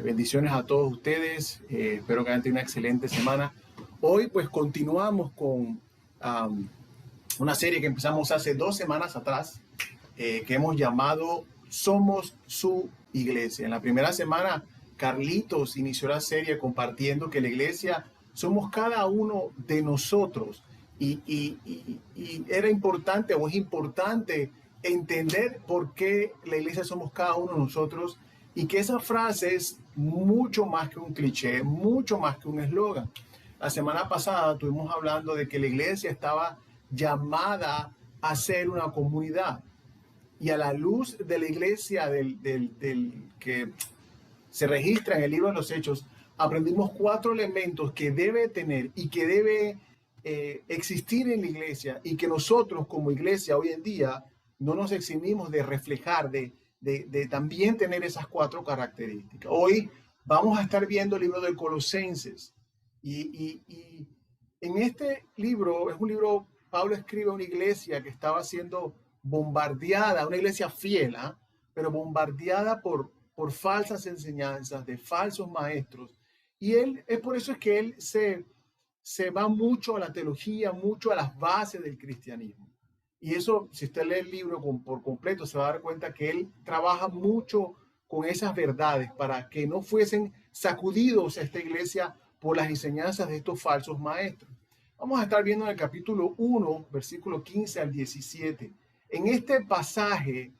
Bendiciones a todos ustedes. Espero que hayan tenido una excelente semana. Hoy pues continuamos con una serie que empezamos hace 2 semanas atrás, que hemos llamado Somos su Iglesia. En la primera semana, Carlitos inició la serie compartiendo que la iglesia somos cada uno de nosotros. Y era importante o es importante entender por qué la iglesia somos cada uno de nosotros y que esa frase es mucho más que un cliché, mucho más que un eslogan. La semana pasada estuvimos hablando de que la iglesia estaba llamada a ser una comunidad y a la luz de la iglesia del que se registra en el libro de los Hechos, aprendimos 4 elementos que debe tener y que debe existir en la iglesia y que nosotros como iglesia hoy en día no nos eximimos de reflejar, de también tener esas 4 características. Hoy vamos a estar viendo el libro de Colosenses y en este libro, es un libro, Pablo escribe a una iglesia que estaba siendo bombardeada, una iglesia fiel, pero bombardeada por falsas enseñanzas de falsos maestros. Y es por eso es que él se va mucho a la teología, mucho a las bases del cristianismo. Y eso, si usted lee el libro por completo, se va a dar cuenta que él trabaja mucho con esas verdades para que no fuesen sacudidos a esta iglesia por las enseñanzas de estos falsos maestros. Vamos a estar viendo en el capítulo 1, versículo 15 al 17. En este pasaje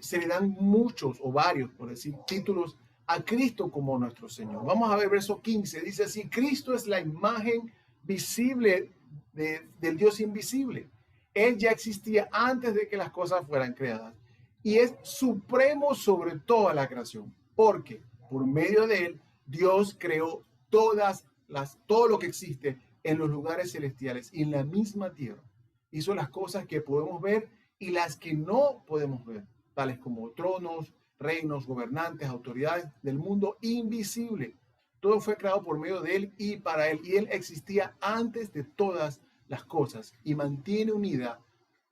se le dan muchos o varios, por decir, títulos a Cristo como nuestro Señor. Vamos a ver verso 15. Dice así: Cristo es la imagen visible del Dios invisible. Él ya existía antes de que las cosas fueran creadas y es supremo sobre toda la creación, porque por medio de él Dios creó todo lo que existe en los lugares celestiales y en la misma tierra. Hizo las cosas que podemos ver y las que no podemos ver, tales como tronos, reinos, gobernantes, autoridades del mundo invisible. Todo fue creado por medio de él y para él, y él existía antes de todas las cosas y mantiene unida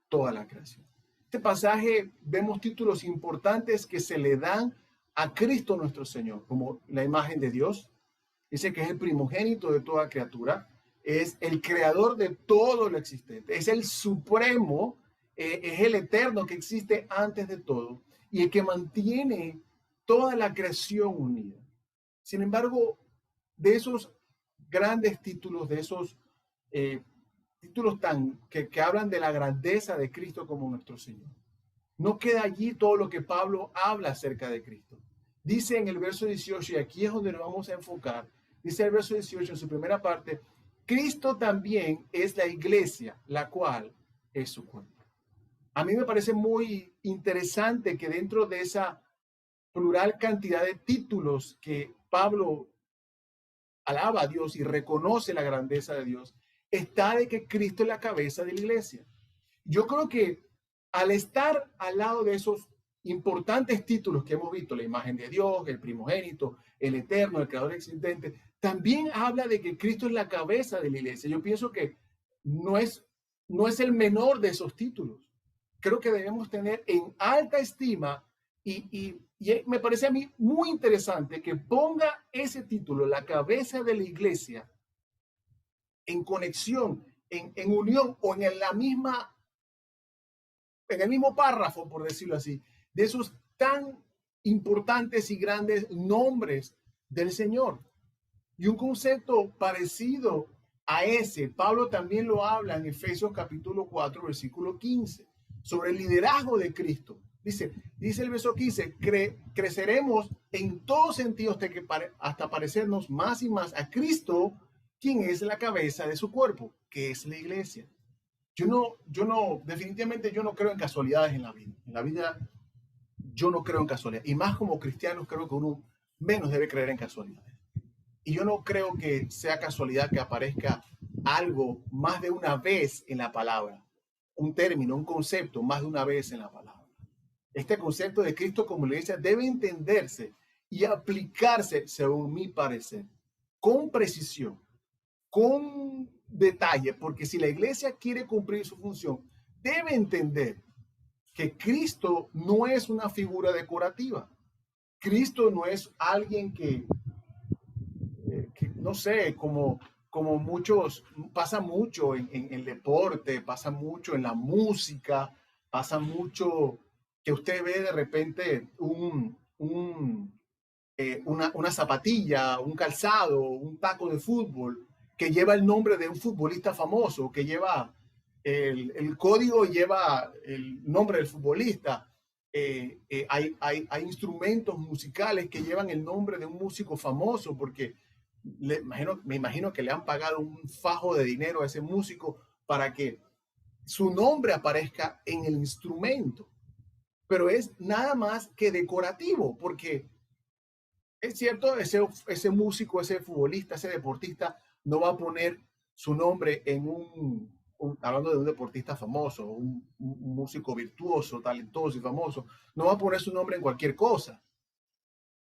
toda la creación. Este pasaje vemos títulos importantes que se le dan a Cristo nuestro Señor, como la imagen de Dios. Dice que es el primogénito de toda criatura, es el creador de todo lo existente, es el supremo, es el eterno que existe antes de todo y el que mantiene toda la creación unida. Sin embargo, de esos grandes títulos, de esos títulos que hablan de la grandeza de Cristo como nuestro Señor, no queda allí todo lo que Pablo habla acerca de Cristo. Dice en el verso 18, y aquí es donde nos vamos a enfocar, dice el verso 18 en su primera parte: Cristo también es la iglesia, la cual es su cuerpo. A mí me parece muy interesante que dentro de esa plural cantidad de títulos que Pablo alaba a Dios y reconoce la grandeza de Dios, está de que Cristo es la cabeza de la iglesia. Yo creo que al estar al lado de esos importantes títulos que hemos visto, la imagen de Dios, el primogénito, el eterno, el creador existente, también habla de que Cristo es la cabeza de la iglesia. Yo pienso que no es el menor de esos títulos. Creo que debemos tener en alta estima y me parece a mí muy interesante que ponga ese título, la cabeza de la iglesia, en conexión, en unión o en el mismo párrafo, por decirlo así, de esos tan importantes y grandes nombres del Señor. Y un concepto parecido a ese, Pablo también lo habla en Efesios capítulo 4, versículo 15, sobre el liderazgo de Cristo. Dice el verso 15, creceremos en todos sentidos hasta parecernos más y más a Cristo, quien es la cabeza de su cuerpo, que es la iglesia. Definitivamente yo no creo en casualidades en la vida. En la vida yo no creo en casualidades. Y más como cristianos creo que uno menos debe creer en casualidades. Y yo no creo que sea casualidad que aparezca algo más de una vez en la palabra. Un término, un concepto más de una vez en la palabra. Este concepto de Cristo como la iglesia debe entenderse y aplicarse, según mi parecer, con precisión, con detalle, porque si la iglesia quiere cumplir su función, debe entender que Cristo no es una figura decorativa. Cristo no es alguien que no sé, como muchos, pasa mucho en el deporte, pasa mucho en la música, pasa mucho que usted ve de repente una zapatilla, un calzado, un taco de fútbol que lleva el nombre de un futbolista famoso, que lleva el código, lleva el nombre del futbolista. Hay instrumentos musicales que llevan el nombre de un músico famoso porque me imagino que le han pagado un fajo de dinero a ese músico para que su nombre aparezca en el instrumento. Pero es nada más que decorativo, porque es cierto, ese músico, ese futbolista, ese deportista no va a poner su nombre en hablando de un deportista famoso, un músico virtuoso, talentoso y famoso, no va a poner su nombre en cualquier cosa,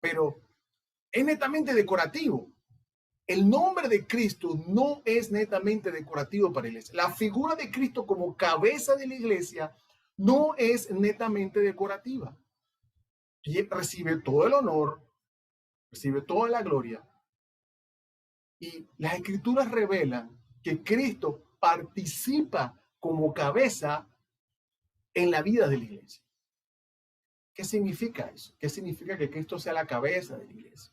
pero es netamente decorativo. El nombre de Cristo no es netamente decorativo para la iglesia. La figura de Cristo como cabeza de la iglesia no es netamente decorativa. Y recibe todo el honor, recibe toda la gloria. Y las escrituras revelan que Cristo participa como cabeza en la vida de la iglesia. ¿Qué significa eso? ¿Qué significa que Cristo sea la cabeza de la iglesia?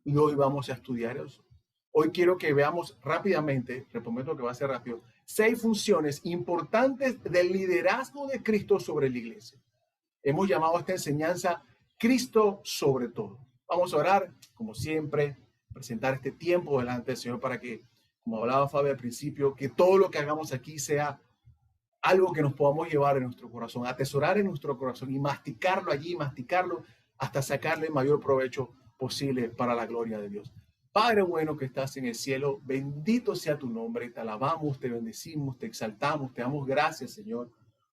Y hoy vamos a estudiar eso. Hoy quiero que veamos rápidamente, les prometo que va a ser rápido, 6 funciones importantes del liderazgo de Cristo sobre la iglesia. Hemos llamado a esta enseñanza Cristo sobre todo. Vamos a orar, como siempre, presentar este tiempo delante del Señor para que, como hablaba Fabio al principio, que todo lo que hagamos aquí sea algo que nos podamos llevar en nuestro corazón, atesorar en nuestro corazón y masticarlo allí, masticarlo hasta sacarle el mayor provecho posible para la gloria de Dios. Padre bueno que estás en el cielo, bendito sea tu nombre, te alabamos, te bendecimos, te exaltamos, te damos gracias, Señor,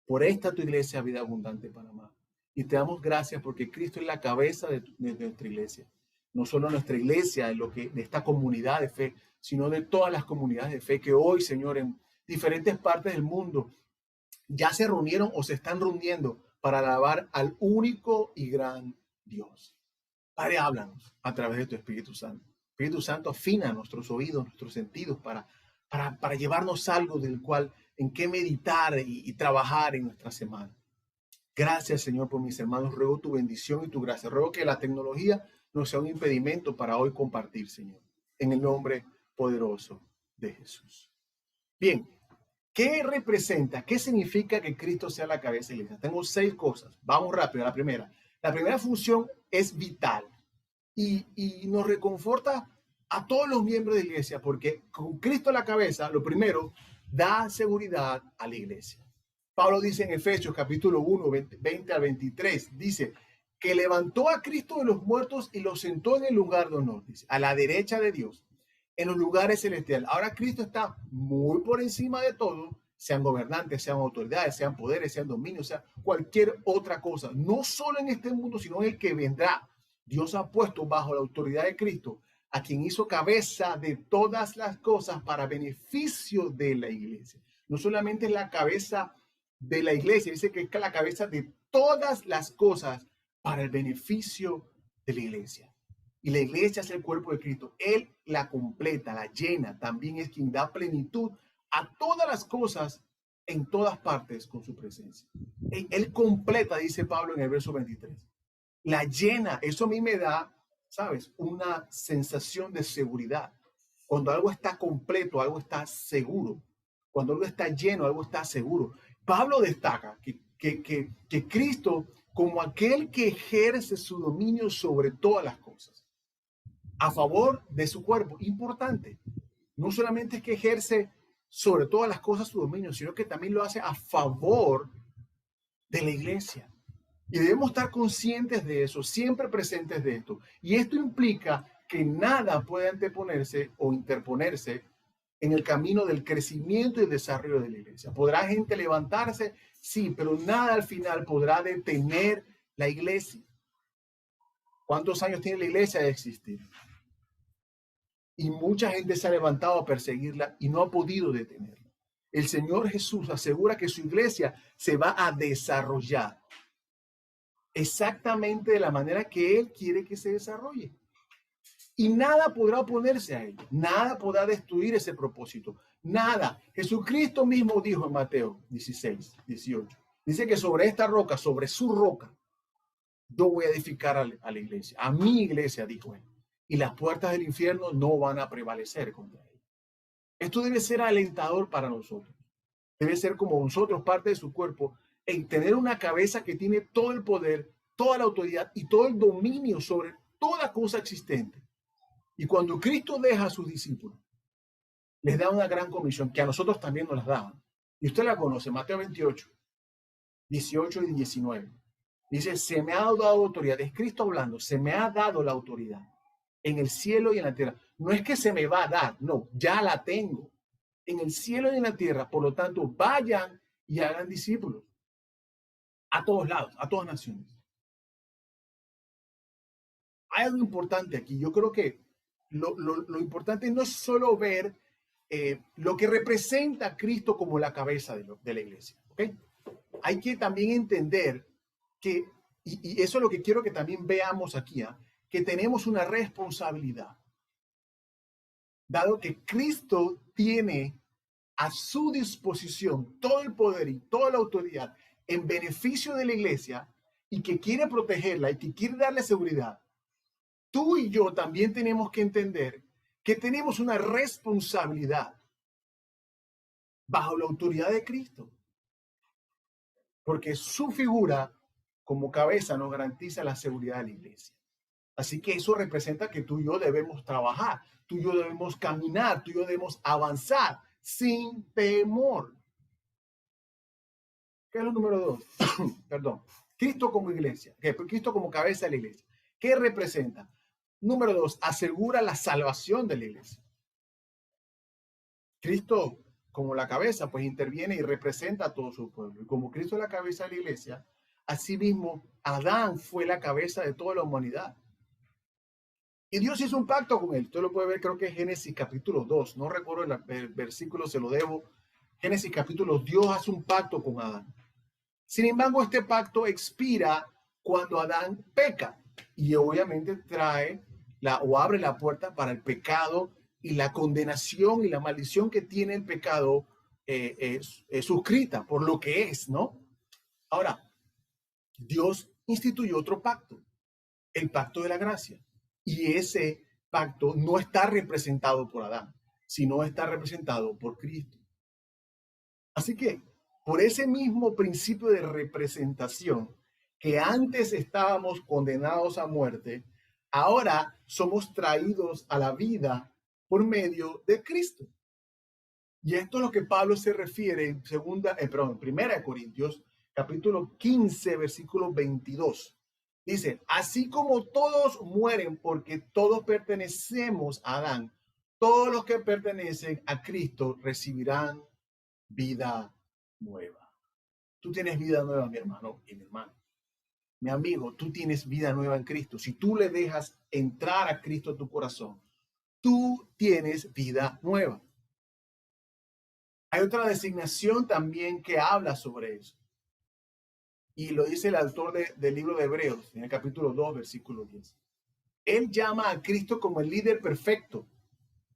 por esta tu iglesia Vida Abundante Panamá. Y te damos gracias porque Cristo es la cabeza de nuestra iglesia. No solo nuestra iglesia, de esta comunidad de fe, sino de todas las comunidades de fe que hoy, Señor, en diferentes partes del mundo ya se reunieron o se están reuniendo para alabar al único y gran Dios. Padre, háblanos a través de tu Espíritu Santo. Espíritu Santo, afina nuestros oídos, nuestros sentidos para llevarnos algo del cual en qué meditar y trabajar en nuestra semana. Gracias, Señor, por mis hermanos. Ruego tu bendición y tu gracia. Ruego que la tecnología no sea un impedimento para hoy compartir, Señor. En el nombre poderoso de Jesús. Bien, ¿qué representa? ¿Qué significa que Cristo sea la cabeza de la iglesia? Tengo 6 cosas. Vamos rápido. La primera función es vital y nos reconforta a todos los miembros de la iglesia porque con Cristo a la cabeza, lo primero, da seguridad a la iglesia. Pablo dice en Efesios capítulo 1, 20 al 23, dice que levantó a Cristo de los muertos y lo sentó en el lugar de honor, dice, a la derecha de Dios, en los lugares celestiales. Ahora Cristo está muy por encima de todo, sean gobernantes, sean autoridades, sean poderes, sean dominios, sea cualquier otra cosa, no solo en este mundo, sino en el que vendrá. Dios ha puesto bajo la autoridad de Cristo a quien hizo cabeza de todas las cosas para beneficio de la iglesia. No solamente es la cabeza de la iglesia, dice que es la cabeza de todas las cosas para el beneficio de la iglesia. Y la iglesia es el cuerpo de Cristo. Él la completa, la llena. También es quien da plenitud a todas las cosas en todas partes con su presencia. Él completa, dice Pablo en el verso 23. La llena, eso a mí me da, ¿sabes? Una sensación de seguridad. Cuando algo está completo, algo está seguro. Cuando algo está lleno, algo está seguro. Pablo destaca que Cristo, como aquel que ejerce su dominio sobre todas las cosas, a favor de su cuerpo, importante. No solamente es que ejerce sobre todas las cosas su dominio, sino que también lo hace a favor de la iglesia. Y debemos estar conscientes de eso, siempre presentes de esto. Y esto implica que nada puede anteponerse o interponerse en el camino del crecimiento y el desarrollo de la iglesia. ¿Podrá gente levantarse? Sí, pero nada al final podrá detener la iglesia. ¿Cuántos años tiene la iglesia de existir? Y mucha gente se ha levantado a perseguirla y no ha podido detenerla. El Señor Jesús asegura que su iglesia se va a desarrollar. exactamente de la manera que Él quiere que se desarrolle. Y nada podrá oponerse a ello, nada podrá destruir ese propósito, nada. Jesucristo mismo dijo en Mateo 16, 18, dice que sobre esta roca, sobre su roca, yo voy a edificar a la iglesia, a mi iglesia, dijo Él, y las puertas del infierno no van a prevalecer contra Él. Esto debe ser alentador para nosotros, debe ser como nosotros, parte de su cuerpo, en tener una cabeza que tiene todo el poder, toda la autoridad y todo el dominio sobre toda cosa existente. Y cuando Cristo deja a sus discípulos, les da una gran comisión que a nosotros también nos las daban. Y usted la conoce, Mateo 28, 18 y 19. Dice, se me ha dado autoridad, es Cristo hablando, se me ha dado la autoridad en el cielo y en la tierra. No es que se me va a dar, no, ya la tengo en el cielo y en la tierra. Por lo tanto, vayan y hagan discípulos a todos lados, a todas naciones. Hay algo importante aquí. Yo creo que lo importante no es solo ver lo que representa a Cristo como la cabeza de la iglesia. ¿Okay? Hay que también entender que, y eso es lo que quiero que también veamos aquí, que tenemos una responsabilidad. Dado que Cristo tiene a su disposición todo el poder y toda la autoridad en beneficio de la iglesia y que quiere protegerla y que quiere darle seguridad, tú y yo también tenemos que entender que tenemos una responsabilidad bajo la autoridad de Cristo, porque su figura como cabeza nos garantiza la seguridad de la iglesia. Así que eso representa que tú y yo debemos trabajar, tú y yo debemos caminar, tú y yo debemos avanzar sin temor. ¿Qué es lo número 2? Perdón. Cristo como iglesia, Cristo como cabeza de la iglesia. ¿Qué representa? Número 2, asegura la salvación de la iglesia. Cristo como la cabeza, pues interviene y representa a todo su pueblo. Y como Cristo es la cabeza de la iglesia, asimismo, Adán fue la cabeza de toda la humanidad. Y Dios hizo un pacto con él. Usted lo puede ver, creo que es Génesis capítulo 2. No recuerdo el versículo, se lo debo. Génesis capítulo 2, Dios hace un pacto con Adán. Sin embargo, este pacto expira cuando Adán peca. Y obviamente trae o abre la puerta para el pecado y la condenación y la maldición que tiene el pecado suscrita por lo que es, ¿no? Ahora, Dios instituyó otro pacto, el pacto de la gracia. Y ese pacto no está representado por Adán, sino está representado por Cristo. Así que, por ese mismo principio de representación, que antes estábamos condenados a muerte, ahora somos traídos a la vida por medio de Cristo. Y esto es lo que Pablo se refiere en Primera de Corintios, capítulo 15, versículo 22. Dice, así como todos mueren porque todos pertenecemos a Adán, todos los que pertenecen a Cristo recibirán vida nueva. Tú tienes vida nueva, mi hermano y mi hermana. Mi amigo, tú tienes vida nueva en Cristo. Si tú le dejas entrar a Cristo a tu corazón, tú tienes vida nueva. Hay otra designación también que habla sobre eso. Y lo dice el autor del libro de Hebreos, en el capítulo 2, versículo 10. Él llama a Cristo como el líder perfecto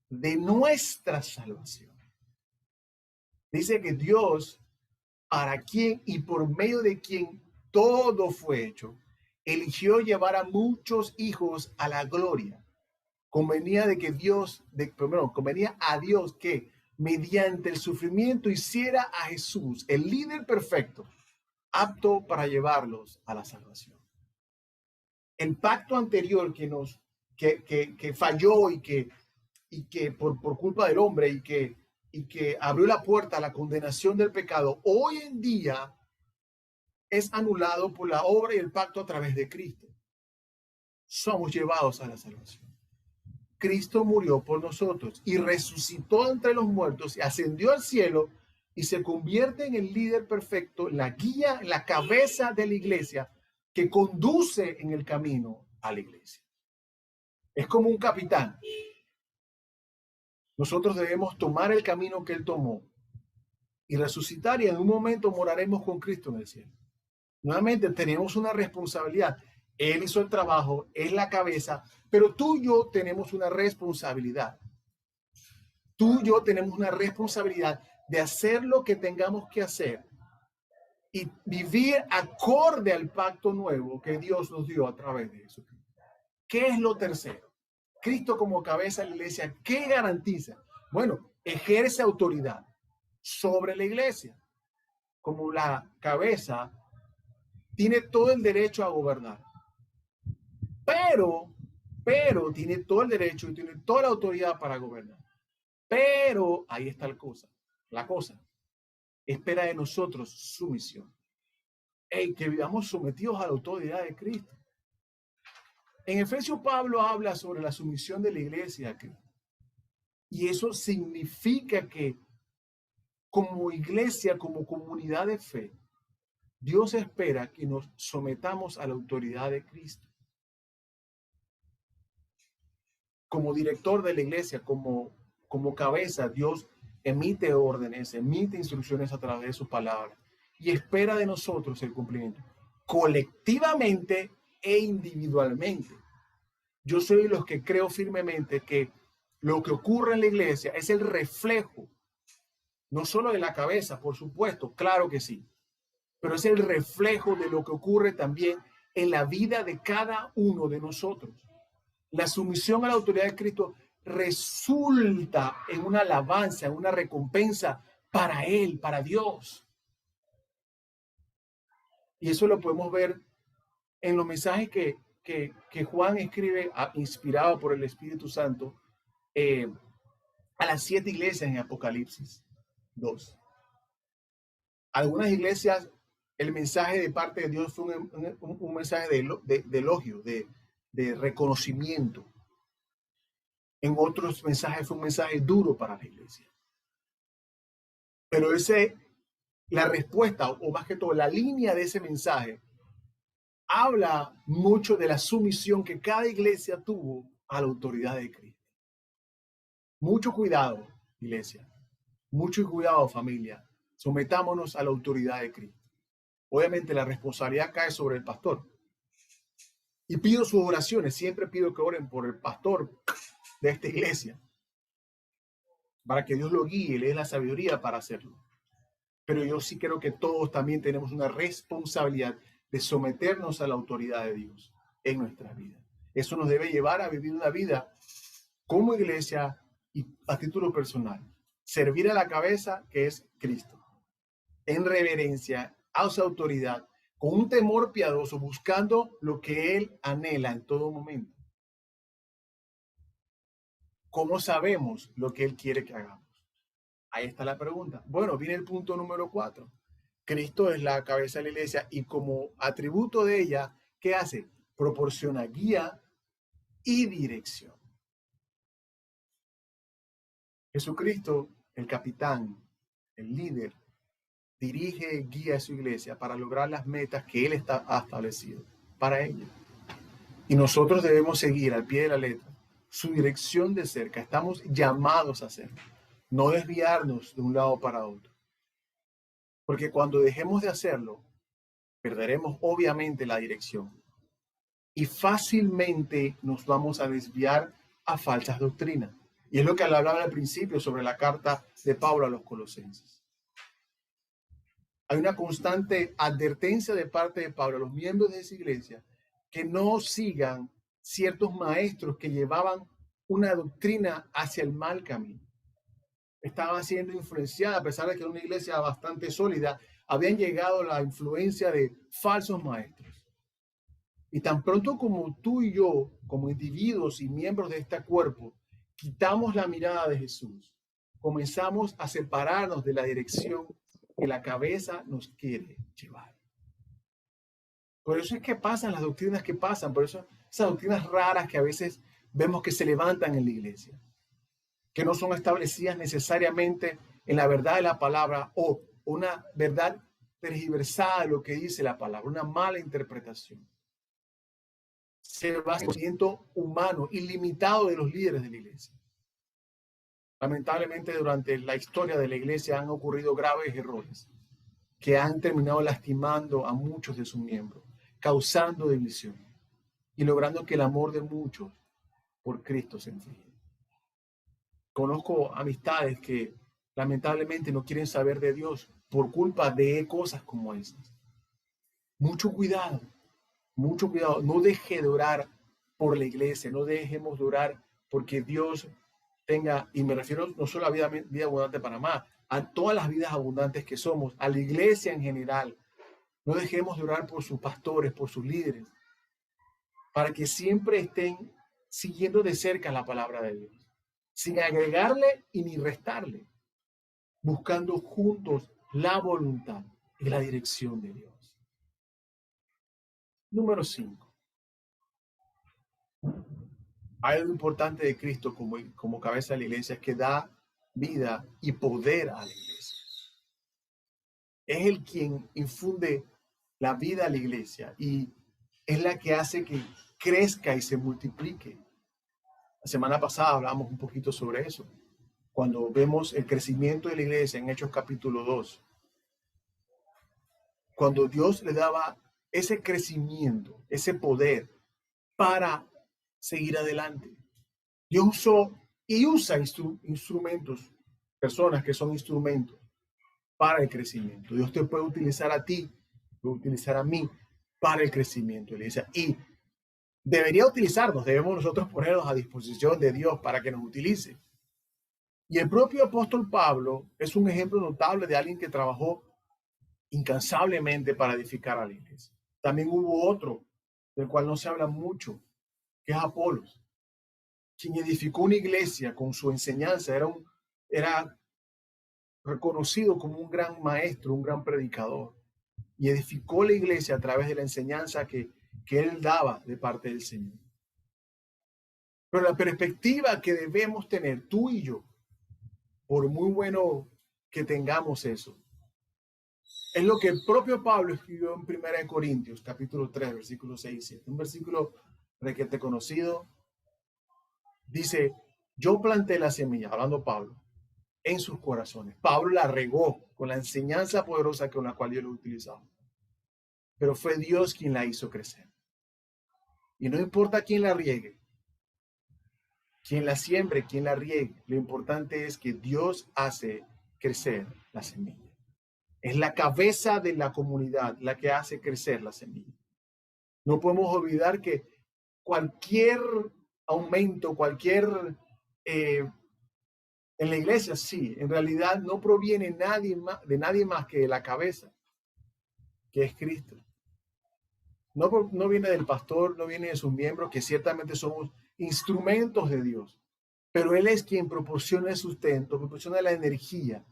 de nuestra salvación. Dice que Dios, para quien y por medio de quien todo fue hecho, eligió llevar a muchos hijos a la gloria. Convenía a Dios que mediante el sufrimiento hiciera a Jesús, el líder perfecto, apto para llevarlos a la salvación. El pacto anterior que falló y que por culpa del hombre y que abrió la puerta a la condenación del pecado, hoy en día es anulado por la obra y el pacto a través de Cristo. Somos llevados a la salvación. Cristo murió por nosotros y resucitó entre los muertos y ascendió al cielo y se convierte en el líder perfecto, la guía, la cabeza de la iglesia que conduce en el camino a la iglesia. Es como un capitán. Nosotros debemos tomar el camino que él tomó y resucitar, y en un momento moraremos con Cristo en el cielo. Nuevamente, tenemos una responsabilidad. Él hizo el trabajo, es la cabeza, pero tú y yo tenemos una responsabilidad. Tú y yo tenemos una responsabilidad de hacer lo que tengamos que hacer y vivir acorde al pacto nuevo que Dios nos dio a través de eso. ¿Qué es lo tercero? Cristo como cabeza de la iglesia, ¿qué garantiza? Bueno, ejerce autoridad sobre la iglesia. Como la cabeza, tiene todo el derecho a gobernar. Pero tiene todo el derecho y tiene toda la autoridad para gobernar. Pero ahí está la cosa. Espera de nosotros sumisión. Que vivamos sometidos a la autoridad de Cristo. En Efesios, Pablo habla sobre la sumisión de la iglesia a Cristo. Y eso significa que como iglesia, como comunidad de fe, Dios espera que nos sometamos a la autoridad de Cristo. Como director de la iglesia, como cabeza, Dios emite órdenes, emite instrucciones a través de su palabra y espera de nosotros el cumplimiento, colectivamente e individualmente. Yo soy de los que creo firmemente que lo que ocurre en la iglesia es el reflejo, no solo de la cabeza, por supuesto, claro que sí, pero es el reflejo de lo que ocurre también en la vida de cada uno de nosotros. La sumisión a la autoridad de Cristo resulta en una alabanza, en una recompensa para Él, para Dios. Y eso lo podemos ver en los mensajes que Juan escribe, inspirado por el Espíritu Santo, a las 7 iglesias en Apocalipsis 2. Algunas iglesias, el mensaje de parte de Dios fue un mensaje de elogio, de reconocimiento. En otros mensajes fue un mensaje duro para la iglesia. Pero la respuesta, o más que todo, la línea de ese mensaje, habla mucho de la sumisión que cada iglesia tuvo a la autoridad de Cristo. Mucho cuidado, iglesia. Mucho cuidado, familia. Sometámonos a la autoridad de Cristo. Obviamente la responsabilidad cae sobre el pastor. Y pido sus oraciones. Siempre pido que oren por el pastor de esta iglesia, para que Dios lo guíe y le dé la sabiduría para hacerlo. Pero yo sí creo que todos también tenemos una responsabilidad de someternos a la autoridad de Dios en nuestras vidas. Eso nos debe llevar a vivir una vida como iglesia y a título personal. Servir a la cabeza, que es Cristo, en reverencia a su autoridad, con un temor piadoso, buscando lo que Él anhela en todo momento. ¿Cómo sabemos lo que Él quiere que hagamos? Ahí está la pregunta. Bueno, viene el punto número 4. Cristo es la cabeza de la iglesia y como atributo de ella, ¿qué hace? Proporciona guía y dirección. Jesucristo, el capitán, el líder, dirige, guía a su iglesia para lograr las metas que Él ha establecido para ella. Y nosotros debemos seguir al pie de la letra su dirección de cerca. Estamos llamados a hacerlo. No desviarnos de un lado para otro. Porque cuando dejemos de hacerlo, perderemos obviamente la dirección. Y fácilmente nos vamos a desviar a falsas doctrinas. Y es lo que hablaba al principio sobre la carta de Pablo a los Colosenses. Hay una constante advertencia de parte de Pablo a los miembros de esa iglesia que no sigan ciertos maestros que llevaban una doctrina hacia el mal camino. Estaban siendo influenciadas, a pesar de que era una iglesia bastante sólida, habían llegado la influencia de falsos maestros. Y tan pronto como tú y yo, como individuos y miembros de este cuerpo, quitamos la mirada de Jesús, comenzamos a separarnos de la dirección que la cabeza nos quiere llevar. Por eso es que pasan las doctrinas que pasan, por eso esas doctrinas raras que a veces vemos que se levantan en la iglesia, que no son establecidas necesariamente en la verdad de la palabra o una verdad tergiversada de lo que dice la palabra, una mala interpretación. Se basa en el conocimiento humano ilimitado de los líderes de la iglesia. Lamentablemente durante la historia de la iglesia han ocurrido graves errores que han terminado lastimando a muchos de sus miembros, causando división y logrando que el amor de muchos por Cristo se enfríe. Conozco amistades que lamentablemente no quieren saber de Dios por culpa de cosas como esas. Mucho cuidado, mucho cuidado. No deje de orar por la iglesia, no dejemos de orar porque Dios tenga, y me refiero no solo a vida abundante Panamá, a todas las vidas abundantes que somos, a la iglesia en general. No dejemos de orar por sus pastores, por sus líderes, para que siempre estén siguiendo de cerca la palabra de Dios, sin agregarle y ni restarle, buscando juntos la voluntad y la dirección de Dios. Número 5. Hay algo importante de Cristo como cabeza de la iglesia, es que da vida y poder a la iglesia. Es el quien infunde la vida a la iglesia y es la que hace que crezca y se multiplique. La semana pasada hablamos un poquito sobre eso, cuando vemos el crecimiento de la iglesia en Hechos capítulo 2. Cuando Dios le daba ese crecimiento, ese poder para seguir adelante. Dios usó y usa instrumentos, personas que son instrumentos para el crecimiento. Dios te puede utilizar a ti, puede utilizar a mí para el crecimiento de la iglesia. Y debería utilizarnos, debemos nosotros ponernos a disposición de Dios para que nos utilice. Y el propio apóstol Pablo es un ejemplo notable de alguien que trabajó incansablemente para edificar a la iglesia. También hubo otro, del cual no se habla mucho, que es Apolos, quien edificó una iglesia con su enseñanza. Era reconocido como un gran maestro, un gran predicador, y edificó la iglesia a través de la enseñanza que él daba de parte del Señor. Pero la perspectiva que debemos tener tú y yo, por muy bueno que tengamos eso, es lo que el propio Pablo escribió en 1 Corintios, capítulo 3, versículos 6 y 7. Un versículo requete conocido. Dice, yo planté la semilla, hablando Pablo, en sus corazones. Pablo la regó con la enseñanza poderosa con la cual Dios lo utilizaba. Pero fue Dios quien la hizo crecer. Y no importa quién la riegue, quién la siembre, quién la riegue, lo importante es que Dios hace crecer la semilla. Es la cabeza de la comunidad la que hace crecer la semilla. No podemos olvidar que cualquier aumento, cualquier en la iglesia, sí, en realidad no proviene de nadie más que de la cabeza, que es Cristo. No viene del pastor, no viene de sus miembros, que ciertamente somos instrumentos de Dios, pero Él es quien proporciona el sustento, proporciona la energía,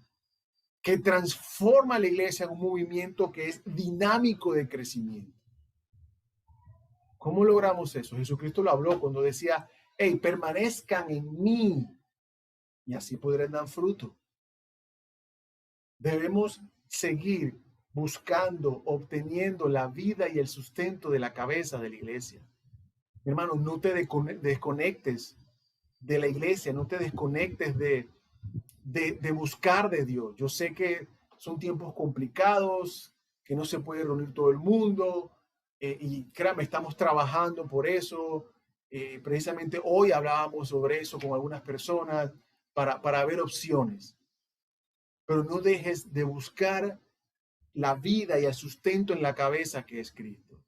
que transforma a la iglesia en un movimiento que es dinámico de crecimiento. ¿Cómo logramos eso? Jesucristo lo habló cuando decía, hey, permanezcan en mí y así podrán dar fruto. Debemos seguir buscando, obteniendo la vida y el sustento de la cabeza de la iglesia. Mi hermano, no te desconectes de la iglesia, no te desconectes de buscar de Dios. Yo sé que son tiempos complicados, que no se puede reunir todo el mundo, y créanme, estamos trabajando por eso. Precisamente hoy hablábamos sobre eso con algunas personas para ver opciones. Pero no dejes de buscar la vida y el sustento en la cabeza que es Cristo.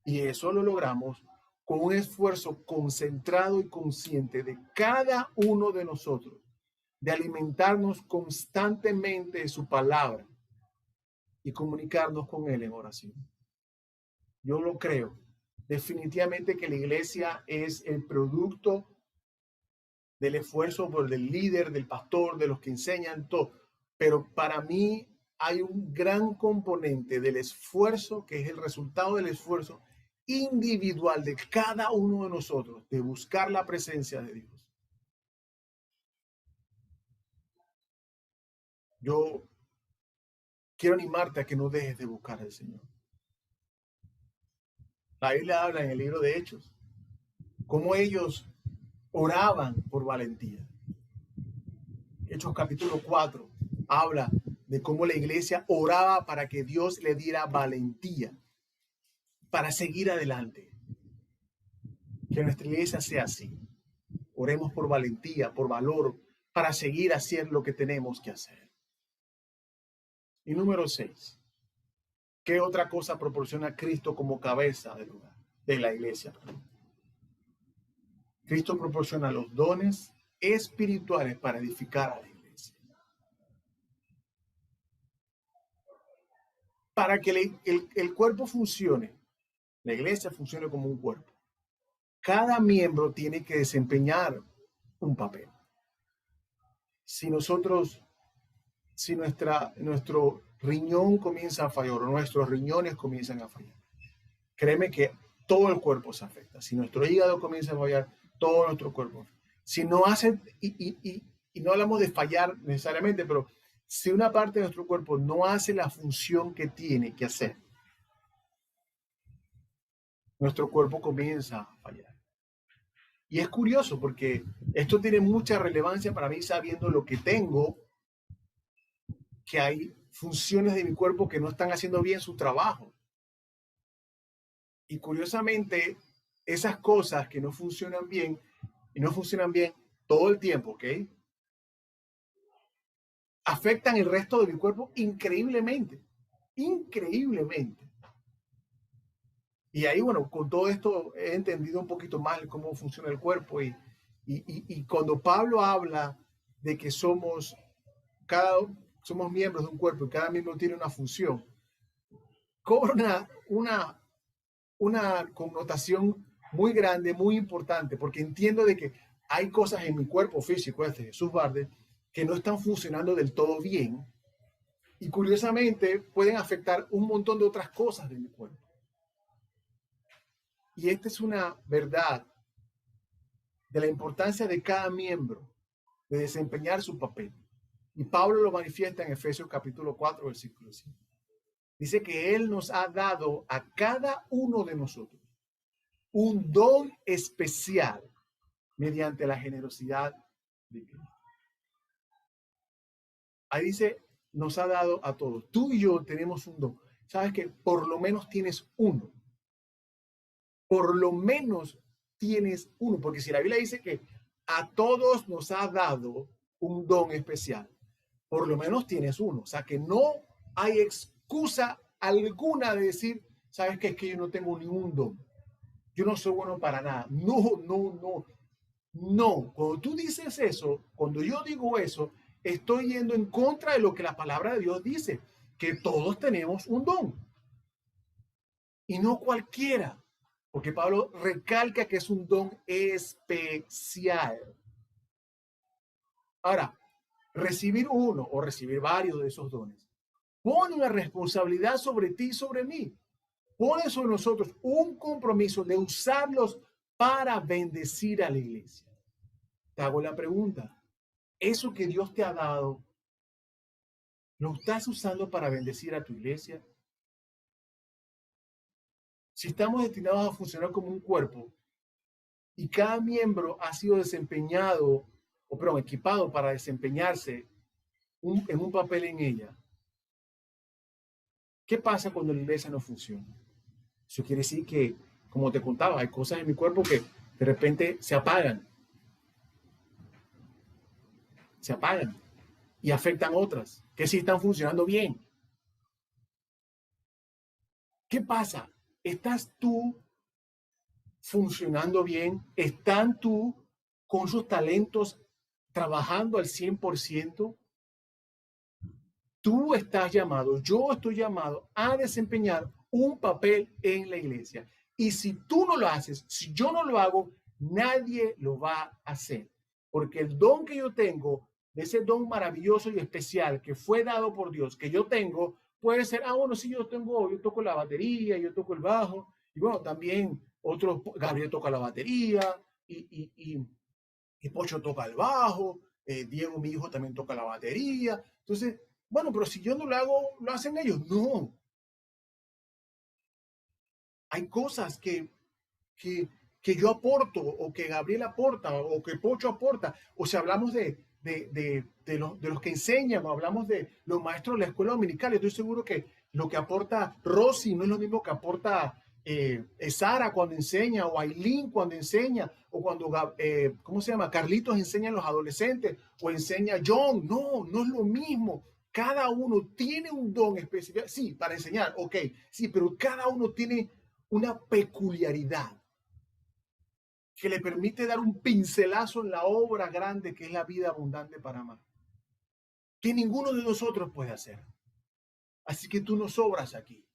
Y eso lo logramos con un esfuerzo concentrado y consciente de cada uno de nosotros, de alimentarnos constantemente de su palabra y comunicarnos con Él en oración. Yo lo creo. Definitivamente que la iglesia es el producto del esfuerzo del líder, del pastor, de los que enseñan todo. Pero para mí hay un gran componente del esfuerzo, que es el resultado del esfuerzo individual de cada uno de nosotros, de buscar la presencia de Dios. Yo quiero animarte a que no dejes de buscar al Señor. La Biblia habla en el libro de Hechos, cómo ellos oraban por valentía. Hechos capítulo 4 habla de cómo la iglesia oraba para que Dios le diera valentía para seguir adelante. Que nuestra iglesia sea así. Oremos por valentía, por valor, para seguir haciendo lo que tenemos que hacer. Y número 6. ¿Qué otra cosa proporciona Cristo como cabeza del lugar, de la iglesia? Cristo proporciona los dones espirituales para edificar a la iglesia. Para que el cuerpo funcione, la iglesia funcione como un cuerpo, cada miembro tiene que desempeñar un papel. Si nuestro riñón comienza a fallar o nuestros riñones comienzan a fallar, créeme que todo el cuerpo se afecta. Si nuestro hígado comienza a fallar, todo nuestro cuerpo. Si no hace, y no hablamos de fallar necesariamente, pero si una parte de nuestro cuerpo no hace la función que tiene que hacer, nuestro cuerpo comienza a fallar. Y es curioso porque esto tiene mucha relevancia para mí sabiendo lo que tengo, que hay funciones de mi cuerpo que no están haciendo bien su trabajo. Y curiosamente, esas cosas que no funcionan bien, y no funcionan bien todo el tiempo, ¿ok? Afectan el resto de mi cuerpo increíblemente. Increíblemente. Y ahí, bueno, con todo esto he entendido un poquito más cómo funciona el cuerpo. Y cuando Pablo habla de que somos miembros de un cuerpo y cada miembro tiene una función, cobra una connotación muy grande, muy importante, porque entiendo de que hay cosas en mi cuerpo físico, Jesús Barde, que no están funcionando del todo bien y curiosamente pueden afectar un montón de otras cosas de mi cuerpo. Y esta es una verdad de la importancia de cada miembro de desempeñar su papel. Y Pablo lo manifiesta en Efesios capítulo 4, versículo 5. Dice que Él nos ha dado a cada uno de nosotros un don especial mediante la generosidad de Cristo. Ahí dice, nos ha dado a todos. Tú y yo tenemos un don. Sabes que por lo menos tienes uno. Por lo menos tienes uno. Porque si la Biblia dice que a todos nos ha dado un don especial, por lo menos tienes uno. O sea que no hay excusa alguna de decir, sabes que es que yo no tengo ningún don. Yo no soy bueno para nada. No. Cuando tú dices eso, cuando yo digo eso, estoy yendo en contra de lo que la palabra de Dios dice, que todos tenemos un don. Y no cualquiera, porque Pablo recalca que es un don especial. Ahora, recibir uno o recibir varios de esos dones pone una responsabilidad sobre ti y sobre mí. Pone sobre nosotros un compromiso de usarlos para bendecir a la iglesia. Te hago la pregunta, ¿eso que Dios te ha dado, lo estás usando para bendecir a tu iglesia? Si estamos destinados a funcionar como un cuerpo y cada miembro ha sido equipado para desempeñarse en un papel en ella, ¿qué pasa cuando la iglesia no funciona? Eso quiere decir que, como te contaba, hay cosas en mi cuerpo que de repente se apagan y afectan otras que sí están funcionando bien. ¿Qué pasa? ¿Estás tú funcionando bien? ¿Están tú con sus talentos trabajando al 100%? Tú estás llamado, yo estoy llamado a desempeñar un papel en la iglesia. Y si tú no lo haces, si yo no lo hago, nadie lo va a hacer. Porque el don que yo tengo, ese don maravilloso y especial que fue dado por Dios, que yo tengo, puede ser, bueno, sí, yo toco la batería, yo toco el bajo, y bueno, también Gabriel toca la batería, y Pocho toca el bajo, Diego, mi hijo, también toca la batería. Entonces, bueno, pero si yo no lo hago, lo hacen ellos. No. Hay cosas que yo aporto, o que Gabriel aporta, o que Pocho aporta, o si hablamos de de los que enseñan, o hablamos de los maestros de la escuela dominical. Estoy seguro que lo que aporta Rosy no es lo mismo que aporta Sara cuando enseña, o Aileen cuando enseña, o cuando, ¿cómo se llama? Carlitos enseña a los adolescentes, o enseña John. No, no es lo mismo. Cada uno tiene un don específico, sí, para enseñar, ok, sí, pero cada uno tiene una peculiaridad que le permite dar un pincelazo en la obra grande que es la vida abundante para amar, que ninguno de nosotros puede hacer. Así que tú no sobras aquí.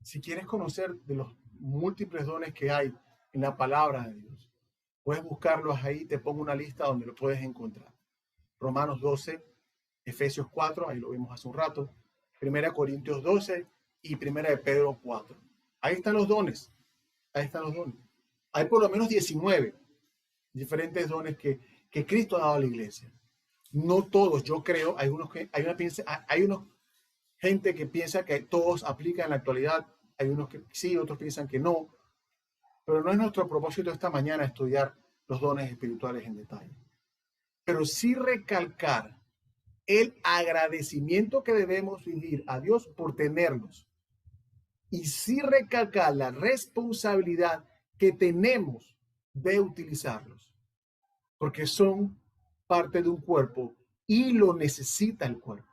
Si quieres conocer de los múltiples dones que hay en la palabra de Dios, puedes buscarlos ahí, te pongo una lista donde lo puedes encontrar. Romanos 12, Efesios 4, ahí lo vimos hace un rato, 1 Corintios 12 y 1 de Pedro 4. Ahí están los dones, ahí están los dones. Hay por lo menos 19 diferentes dones que Cristo ha dado a la iglesia. No todos, yo creo, hay gente que piensa que todos aplican en la actualidad, hay unos que sí, otros piensan que no, pero no es nuestro propósito esta mañana estudiar los dones espirituales en detalle. Pero sí recalcar el agradecimiento que debemos vivir a Dios por tenerlos. Y sí recalcar la responsabilidad que tenemos de utilizarlos, porque son parte de un cuerpo y lo necesita el cuerpo.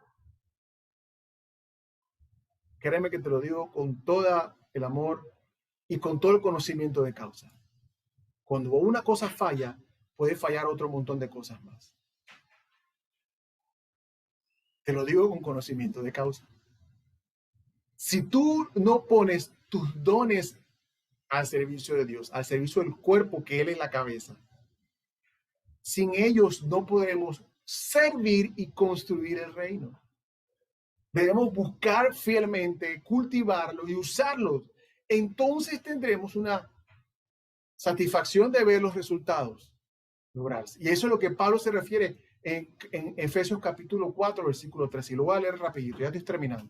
Créeme que te lo digo con todo el amor y con todo el conocimiento de causa. Cuando una cosa falla, puede fallar otro montón de cosas más. Te lo digo con conocimiento de causa. Si tú no pones tus dones al servicio de Dios, al servicio del cuerpo que Él es la cabeza, sin ellos no podremos servir y construir el reino. Debemos buscar fielmente, cultivarlos y usarlos. Entonces tendremos una satisfacción de ver los resultados lograrse. Y eso es lo que Pablo se refiere en Efesios capítulo 4, versículo 3. Y lo voy a leer rapidito, ya estoy terminando.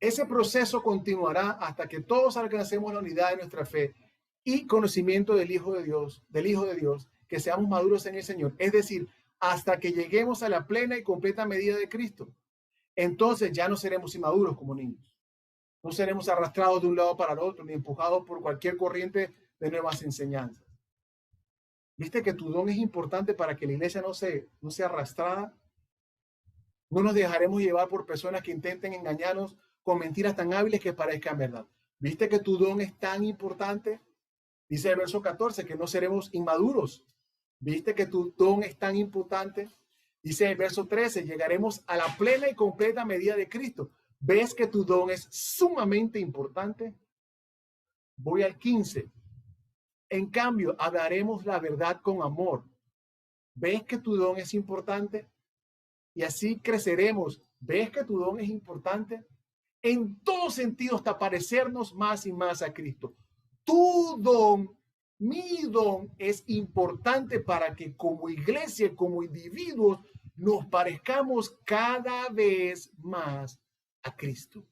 Ese proceso continuará hasta que todos alcancemos la unidad de nuestra fe y conocimiento del Hijo de Dios, que seamos maduros en el Señor. Es decir, hasta que lleguemos a la plena y completa medida de Cristo. Entonces ya no seremos inmaduros como niños. No seremos arrastrados de un lado para el otro, ni empujados por cualquier corriente de nuevas enseñanzas. ¿Viste que tu don es importante para que la iglesia no sea arrastrada? No nos dejaremos llevar por personas que intenten engañarnos con mentiras tan hábiles que parezcan verdad. ¿Viste que tu don es tan importante? Dice el verso 14 que no seremos inmaduros. ¿Viste que tu don es tan importante? Dice el verso 13, llegaremos a la plena y completa medida de Cristo. ¿Ves que tu don es sumamente importante? Voy al 15. En cambio, hablaremos la verdad con amor. ¿Ves que tu don es importante? Y así creceremos. ¿Ves que tu don es importante? En todos sentidos, hasta parecernos más y más a Cristo. Tu don, mi don, es importante para que como iglesia, como individuos, nos parezcamos cada vez más a Cristo.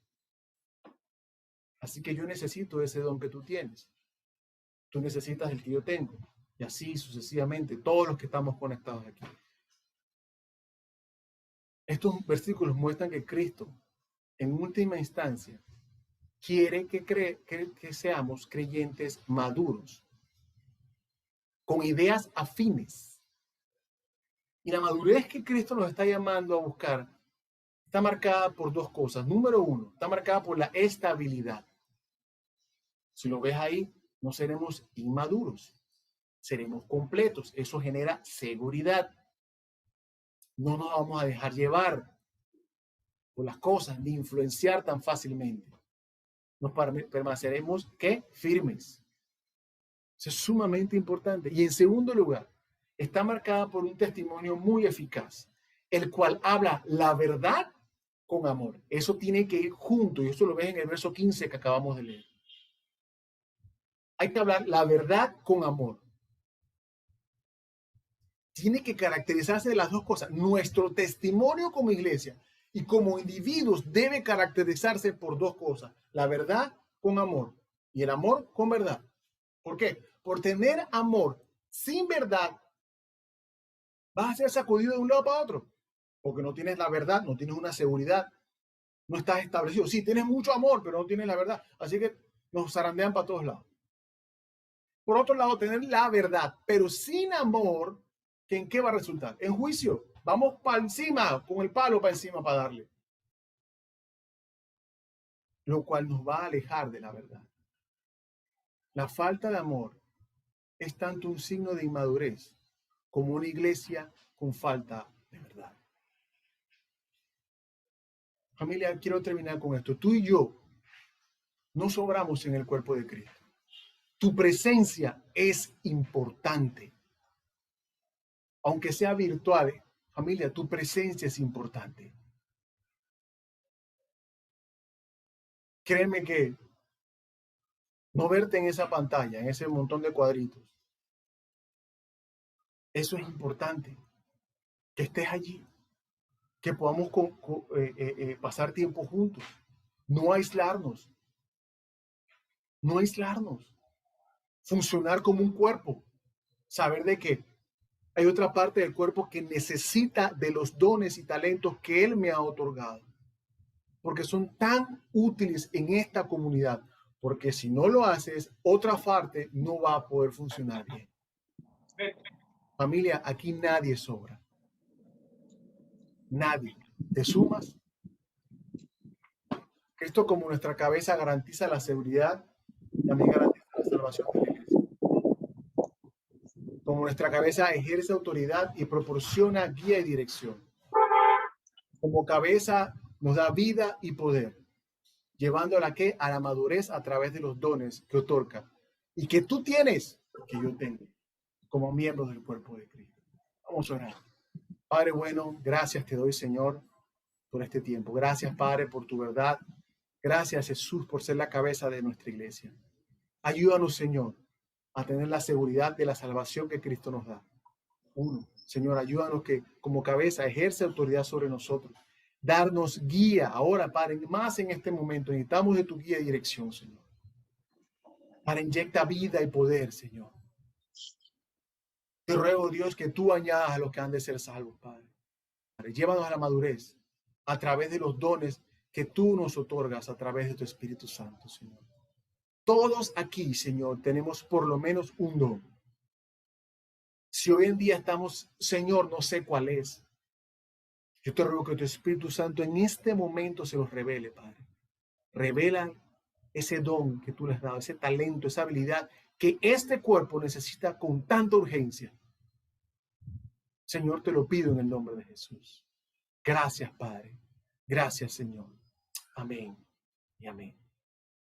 Así que yo necesito ese don que tú tienes. Tú necesitas el que yo tengo. Y así sucesivamente, todos los que estamos conectados aquí. Estos versículos muestran que Cristo, en última instancia, quiere que seamos creyentes maduros, con ideas afines. Y la madurez que Cristo nos está llamando a buscar está marcada por dos cosas. Número uno, está marcada por la estabilidad. Si lo ves ahí, no seremos inmaduros, seremos completos. Eso genera seguridad. No nos vamos a dejar llevar por las cosas ni influenciar tan fácilmente. Nos permaneceremos, ¿qué? Firmes. Eso es sumamente importante. Y en segundo lugar, está marcada por un testimonio muy eficaz, el cual habla la verdad con amor. Eso tiene que ir junto, y eso lo ves en el verso 15 que acabamos de leer. Hay que hablar la verdad con amor. Tiene que caracterizarse de las dos cosas. Nuestro testimonio como iglesia y como individuos debe caracterizarse por dos cosas. La verdad con amor y el amor con verdad. ¿Por qué? Por tener amor sin verdad Vas a ser sacudido de un lado para otro, porque no tienes la verdad, no tienes una seguridad, no estás establecido. Sí, tienes mucho amor, pero no tienes la verdad. Así que nos zarandean para todos lados. Por otro lado, tener la verdad, pero sin amor, ¿que en qué va a resultar? En juicio. Vamos para encima, con el palo para encima para darle. Lo cual nos va a alejar de la verdad. La falta de amor es tanto un signo de inmadurez como una iglesia con falta de verdad. Familia, quiero terminar con esto. Tú y yo no sobramos en el cuerpo de Cristo. Tu presencia es importante. Aunque sea virtual, familia, tu presencia es importante. Créeme que no verte en esa pantalla, en ese montón de cuadritos, eso es importante. Que estés allí, que podamos pasar tiempo juntos, no aislarnos, no aislarnos, funcionar como un cuerpo, saber de que hay otra parte del cuerpo que necesita de los dones y talentos que Él me ha otorgado, porque son tan útiles en esta comunidad, porque si no lo haces, otra parte no va a poder funcionar bien. Familia, aquí nadie sobra. Nadie. ¿Te sumas? Cristo como nuestra cabeza garantiza la seguridad, también garantiza la salvación de la iglesia. Como nuestra cabeza ejerce autoridad y proporciona guía y dirección. Como cabeza nos da vida y poder, llevándola a la madurez a través de los dones que otorga y que tú tienes, que yo tengo, como miembros del cuerpo de Cristo. Vamos a orar. Padre bueno, gracias te doy, Señor, por este tiempo. Gracias, Padre, por tu verdad. Gracias, Jesús, por ser la cabeza de nuestra iglesia. Ayúdanos, Señor, a tener la seguridad de la salvación que Cristo nos da. Uno, Señor, ayúdanos que como cabeza ejerce autoridad sobre nosotros. Darnos guía ahora, Padre, más en este momento. Necesitamos de tu guía y dirección, Señor. Para inyecta vida y poder, Señor. Te ruego, Dios, que tú añadas a los que han de ser salvos, Padre. Llévanos a la madurez a través de los dones que tú nos otorgas a través de tu Espíritu Santo, Señor. Todos aquí, Señor, tenemos por lo menos un don. Si hoy en día estamos, Señor, no sé cuál es, yo te ruego que tu Espíritu Santo en este momento se los revele, Padre. Revela ese don que tú les has dado, ese talento, esa habilidad que este cuerpo necesita con tanta urgencia. Señor, te lo pido en el nombre de Jesús. Gracias, Padre. Gracias, Señor. Amén y amén.